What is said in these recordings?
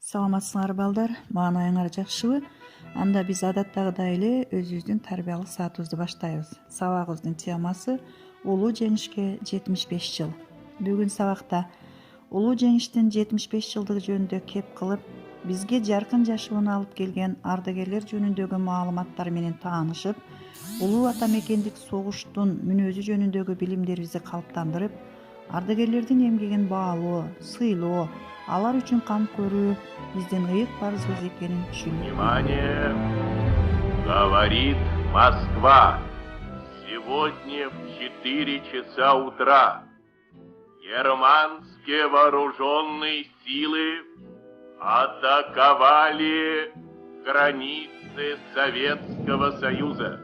Саламатсыңар балдар, маанайыңар жакшыбы? Анда биз адаттагыдай эле өзүбүздүн тарбиялык саатыбызды баштайбыз. Сабагыбыздын темасы улуу жеңишке 75 жыл. Бүгүн сабакта улуу жеңиштин 75 жылдыгы жөнүндө кеп кылып, бизге жаркын жашоону алып келген ардагерлер жөнүндөгү маалыматтар менен таанышып, улуу ата мекендик согуштун мүнөзү жөнүндөгү билимдерибизди калыптандырып, ардагерлердин эмгегин баалоо, сыйлоо, алар үчүн кам көрүү биздин ыйык парызыбыз экенин түшүнүп. Внимание! Говорит Москва. Сегодня в 4 часа утра германские вооруженные силы атаковали границы Советского Союза.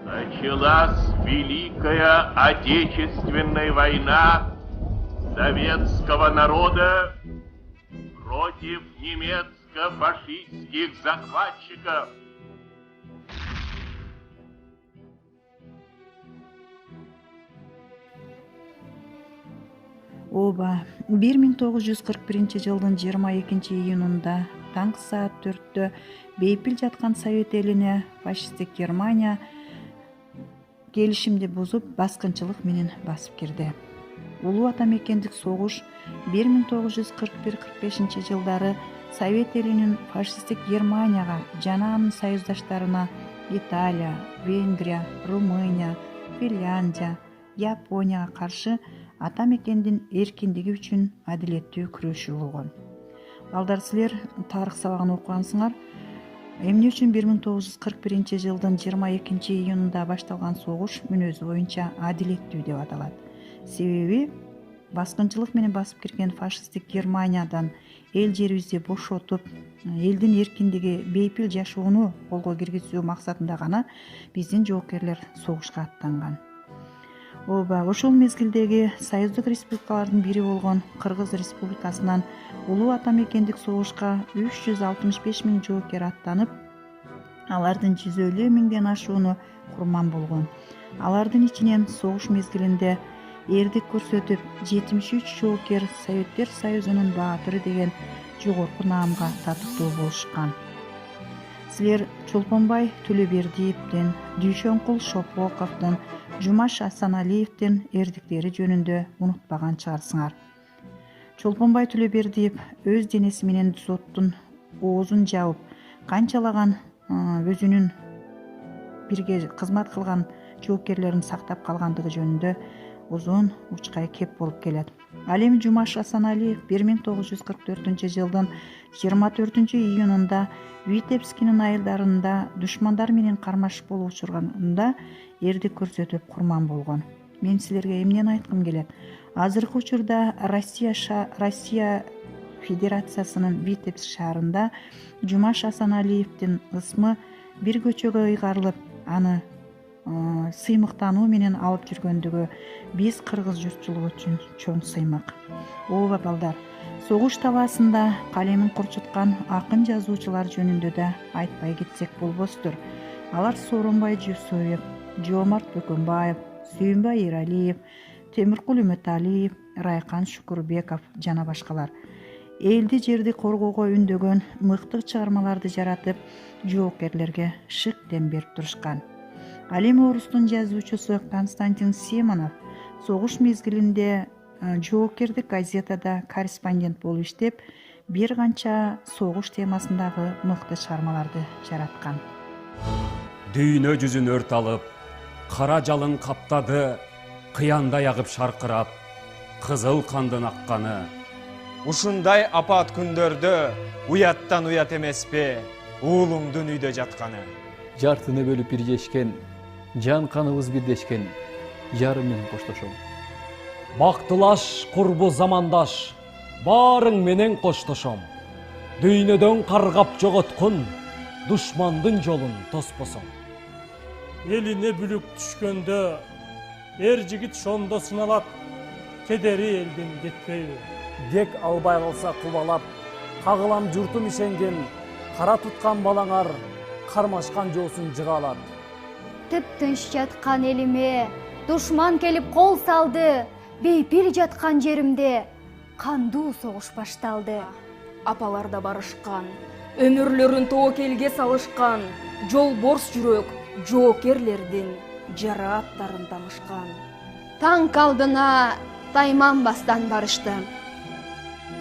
Началась Великая Отечественная война советского народа против немецко-фашистских захватчиков. Ооба, 1941 жылдын 22 июнунда таң саат 4-тө бейпил жаткан Совет элине фашисттик Германия келишимди бузуп, баскынчылык менен басып кирди. Улуу ата мекендик согуш 1941-45 жылдары Совет элинин фашисттик Германияга жана анын союздаштарына Италия, Венгрия, Румыния, Финляндия, Японияга каршы ата мекендин эркиндиги үчүн адилеттүү күрөшүү болгон. Балдар, силер тарых сабагын окугансыңар. Эмне үчүн 1941 жылдын 22 июнунда башталган согуш мүнөзү боюнча адилеттүү деп аталат? Себеби баскынчылык менен басып кирген фашисттик Германиядан эл жерибизди бошотуп, элдин эркиндиги, бейпил жашоону колго киргизүү максатында гана биздин жоокерлер согушка аттанган. Ооба, ошол мезгилдеги союздук республикалардын бири болгон Кыргыз Республикасынан улуу ата мекендик согушка 365 000 жоокер аттанып, алардын 150 000ден ашууну курман болгон. Алардын ичинен согуш мезгилинде эрдик көрсөтүп 73 жоокер Советтер Союзунун баатыры деген жогорку наамга татыктуу болушкан. Силер Чолпонбай Төлөбердиевдин, Дүйшөнкул Шопоковдун, Жумаш Асаналиевдин эрдиктери жөнүндө унутпаган чыгарсыңар. Чолпонбай Төлөбердиев өз денеси менен соттун оозун жабып, канчалаган өзүнүн бирге кызмат кылган жоокерлерин сактап калгандыгы жөнүндө узун учкай кеп болуп келет. Ал эми Жумаш Асаналиев 1944 жылдын 24 июнунда Витебскинин айылдарында душмандар менен кармашып болуп учурганда эрдик көрсөтүп курман болгон. Мен силерге эмнени айткым келет? Азыркы учурда Россия Федерациясынын Витебск шаарында Жумаш Асаналиевдин ысмы бир көчөгө ыйгарылып, аны сыймыктануу менен алып жүргөндүгү биз кыргыз журтчулугу үчүн чоң сыймык. Ооба балдар, согуш табаасында калемин курчуткан акын жазуучулар жөнүндө да айтпай кетсек болбостур. Алар Сооронбай Жусуев, Жоомарт Бөкөнбаев, Сүйүнбай Эралиев, Темиркул Үмөталиев, Райкан Шукурбеков жана башкалар элди жерди коргоого үндөгөн мыкты чыгармаларды жаратып, жоокерлерге шык дем берип турушкан. Ал эми орустун жазуучусу Константин Симонов согуш мезгилинде жоокердик газетада корреспондент болуп иштеп, бир канча согуш темасындагы мыкты чыгармаларды жараткан. Дүйнө жүзүн өрт алып, кара жалын каптады, кыяндай агып шаркырап, кызыл кандын акканы. Ушундай апат күндөрдө уяттан уят эмеспи уулуңдун үйдө жатканы. Жартыны бөлүп бирдешкен, жан каныбыз бирдешкен, жарым менен коштошом. Бактылаш, курбу замандаш, баарың менен коштошом. Дүйнөдөн каргап жоготкун, душмандын жолун тоспосом. Элине бүлүк түшкөндө, эр жигит шондо сыналат, кедери элдин кетпейби. Дек албай калса кубалап, кагылам журтум ишенген, кара туткан балаңар, кармашкан жоосун жыгалат. Тып-тынч жаткан элиме душман келип кол салды, бейпил жаткан жеримде кандуу согуш башталды. апалар да барышкан, өмүрлөрүн тобокелге салышкан, жолборс жүрөк жоокерлердин жара аттарын тамышкан. Танк алдына тайманбастан барышты.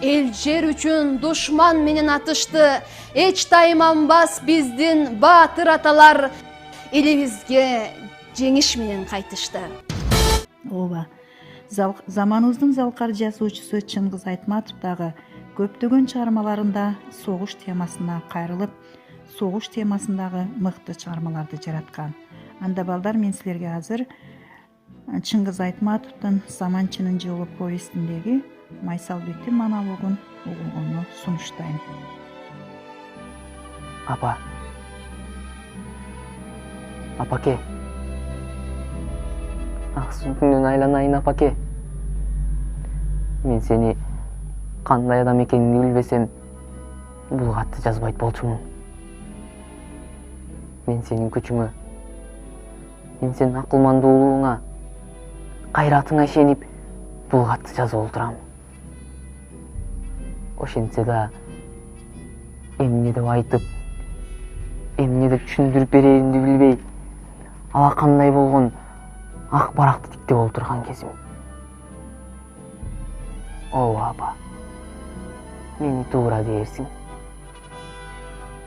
Эл жер үчүн душман менен атышты. Эч тайманбас биздин баатыр аталар элибизге жеңиш менен кайтышты. Ооба. Заманыбыздын залкар жазуучусу Чыңгыз Айтматов дагы көптөгөн чыгармаларында согуш темасына кайрылып, согуш темасындагы мыкты чыгармаларды жараткан. Анда балдар, мен силерге азыр Чыңгыз Айтматовдун Заманчынын жолу повестиндеги Майсалбектин монологун угууну сунуштайм. Апаке. Ак сүтүңдөн айланайын, апаке. Мен сени кандай адам экениңди билбесем, бул катты жазбайт болчумун. Мен сенин күчүңө, мен сенин акылмандуулугуңа, кайратыңа ишенип, бул катты жазып олтурам. Ошентсе да эмне деп айтып, эмне деп түшүндүрүп береримди билбей, ала кандай болгон ак баракты тиктеп олтурган кезим. Ооба апа, мени туура дээрсиң.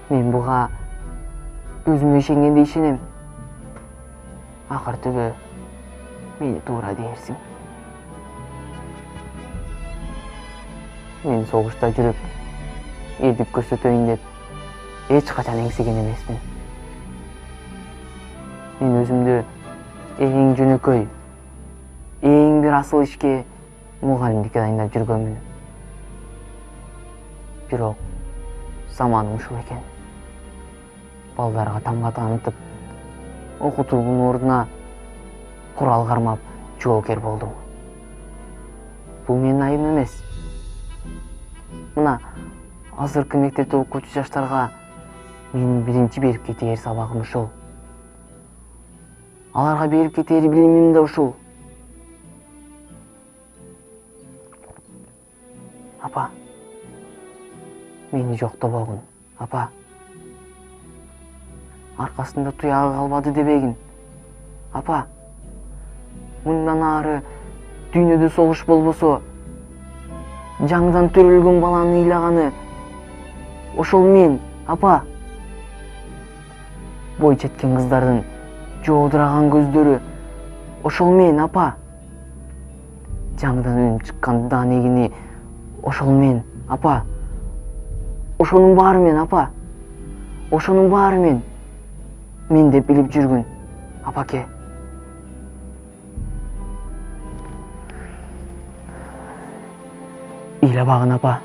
Мен буга өзүмө ишенгенде ишенем. Акыр түбү мени туура дээрсиң. Мен согушта жүрүп, элдик көрсөтөйүн деп эч качан эңсеген эмесмин. Мен өзүмдү эң жөнөкөй, эң бир асыл ишке мугалимдикке дайындап жүргөнмүн. Бирок заманым ушул экен. Балдарга тамга таанытып, окутуунун ордуна курал кармап жоокер болдум. Бул менин айыбым эмес. Мына азыркы мектепте окуучу жаштарга менин биринчи берип кетээр сабагым ушул. Аларга берип кетээр билимим да ушул. Апа, мени жоктобогун, апа. Аркасында туягы калбады дебегин, апа. Мындан ары дүйнөдө согуш болбосо, жаңыдан төрөлгөн баланын ыйлаганы ошол мен, апа. Бой четкен кыздардын жоодураган көздөрү ошол мен, апа. Жаңыдан өнүп чыккан дан эгини ошол мен, апа. Ошонун баары мен, апа. Ошонун баары мен. Мен деп билип жүргүн, апаке. Ыйлабагын, апа.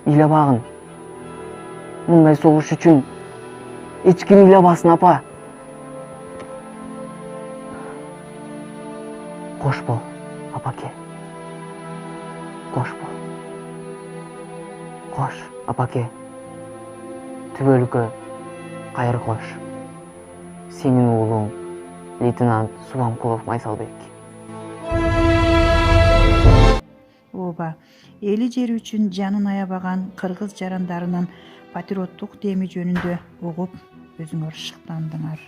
Ыйлабагын. Мындай согуш үчүн эч ким ыйлабасын, апа. Кош бол, апаке. Кош бол. Кош, апаке. Түбөлүккө кайыр кош. Сенин уулуң лейтенант Субанкулов Майсалбек. Ооба, эли жери үчүн жанын аябаган кыргыз жарандарынын патриоттук деми жөнүндө угуп, өзүңөр шыктандыңар.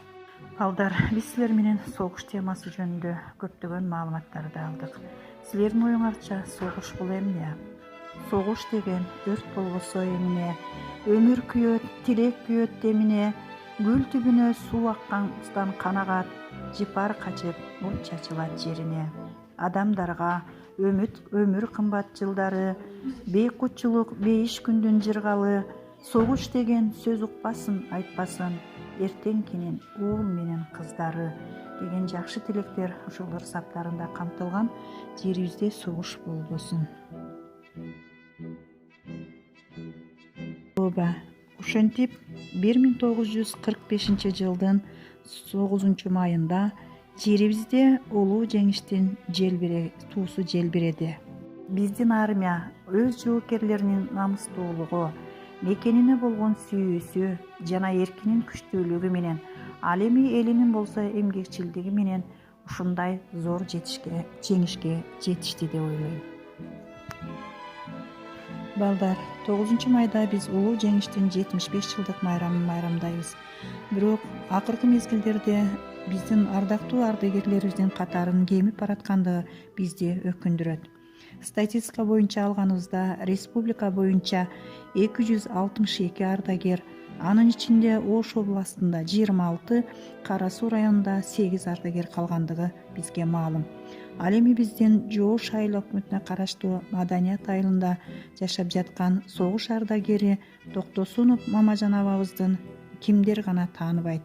Балдар, биз силер менен согуш темасы жөнүндө көптөгөн маалыматтарды алдык. Силердин оюңарча согуш бул эмне? Согуш деген өрт болбосо эмне, өмүр күйөт, тилек күйөт демине, гүл түбүнө суу аккандан канагат, жыпар качып, от чачылат жерине. Адамдарга өмүр кымбат жылдары, бейкутчулук бейиш күндүн жыргалы, согуш деген сөз укпасын, айтпасын, эртеңкинин уул менен кыздары деген жакшы тилектер ошолор саптарында камтылган. Жерибизде согуш болбосун. Ооба, ошентип 1945 жылдын 9 майында жерибизде улуу жеңиштин туусу желбиреди. Биздин армия өз жоокерлеринин намыстуулугу, мекенине болгон сүйүүсү жана эркинин күчтүүлүгү менен, ал эми элинин болсо эмгекчилдиги менен ушундай зор жеңишке жетишти деп ойлойм. Балдар, 9 майда биз улуу жеңиштин 75 жылдык майрамын майрамдайбыз. Бирок акыркы мезгилдерде биздин ардактуу ардагерлерибиздин катарын кемип бараткандыгы бизди өкүндүрөт. Статистика боюнча алганыбызда республика боюнча 262 ардагер, анын ичинде Ош областында 26, Кара Суу районунда 8 ардагер калгандыгы бизге маалым. Ал эми биздин Жоош айыл өкмөтүнө караштуу Маданият айылында жашап жаткан согуш ардагери Токтосунов Мамажан абабыздын кимдер гана тааныбайт.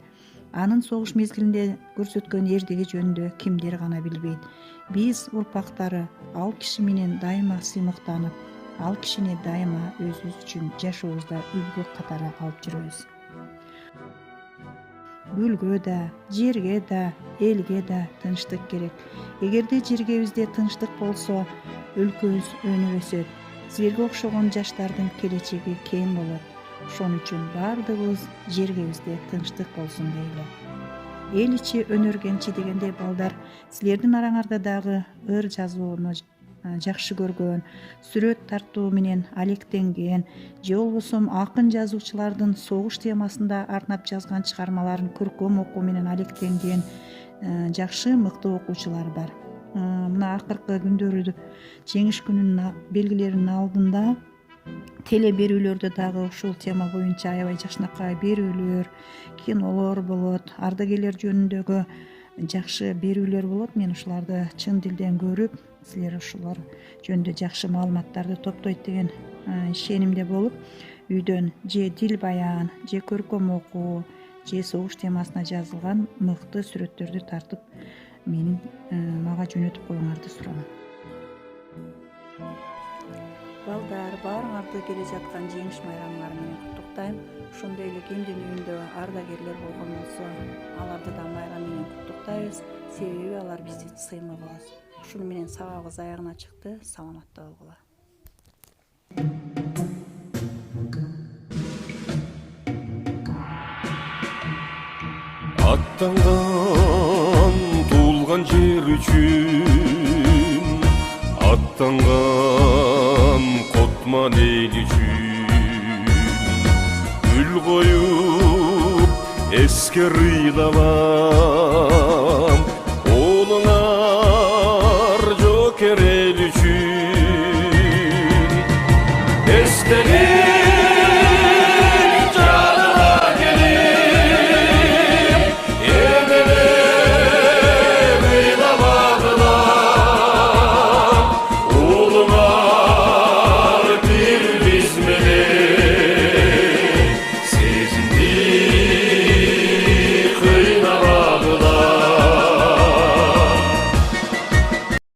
Анын согуш мезгилинде көрсөткөн эрдиги жөнүндө кимдер гана билбейт. Биз урпактары ал киши менен дайыма сыймыктанып, ал кишини дайыма өзүбүз үчүн жашообузда үлгү катары алып жүрөбүз. Гүлгө да, жерге да, элге да тынчтык керек. Эгерде жергебизде тынчтык болсо, өлкөбүз өнүп өсөт. Силерге окшогон жаштардын келечеги кең болот. Ошон үчүн баардыгыбыз жергебизде тынчтык болсун дейле. Эл ичи өнөргенчи дегендей балдар, силердин араңарда дагы ыр жазууну жакшы көргөн, сүрөт тартуу менен алектенген, же болбосо акын жазуучулардын согуш темасында арнап жазган чыгармаларын көркөм окуу менен алектенген жакшы мыкты окуучулар бар. Мына акыркы күндөрү жеңиш күнүнүн белгилеринин алдында теле берүүлөрдө дагы ушул тема боюнча аябай жакшынакай берүүлөр, кинолор болот, ардагерлер жөнүндөгү жакшы берүүлөр болот. Мен ушуларды чын дилден көрүп, силер ушулар жөнүндө жакшы маалыматтарды топтойт деген ишенимде болуп, үйдөн же дил баян, же көркөм окуу, же согуш темасына жазылган мыкты сүрөттөрдү тартып мага жөнөтүп коюңарды суранам. Балдар, баарыңарды келе жаткан жеңиш майрамыңар менен куттуктайм. Ошондой эле кимдин үйүндө ардагерлер болгон болсо, аларды да майрам менен куттуктайбыз. Себеби алар биздин сыймыгыбыз. Ушуну менен сабагыбыз аягына чыкты. Саламатта болгула. Аттанган туулган жер үчүн, аттанган котман эл үчүн, гүл коюп эске ыйламам, уулуңар жокер эл үчүн. Эстеге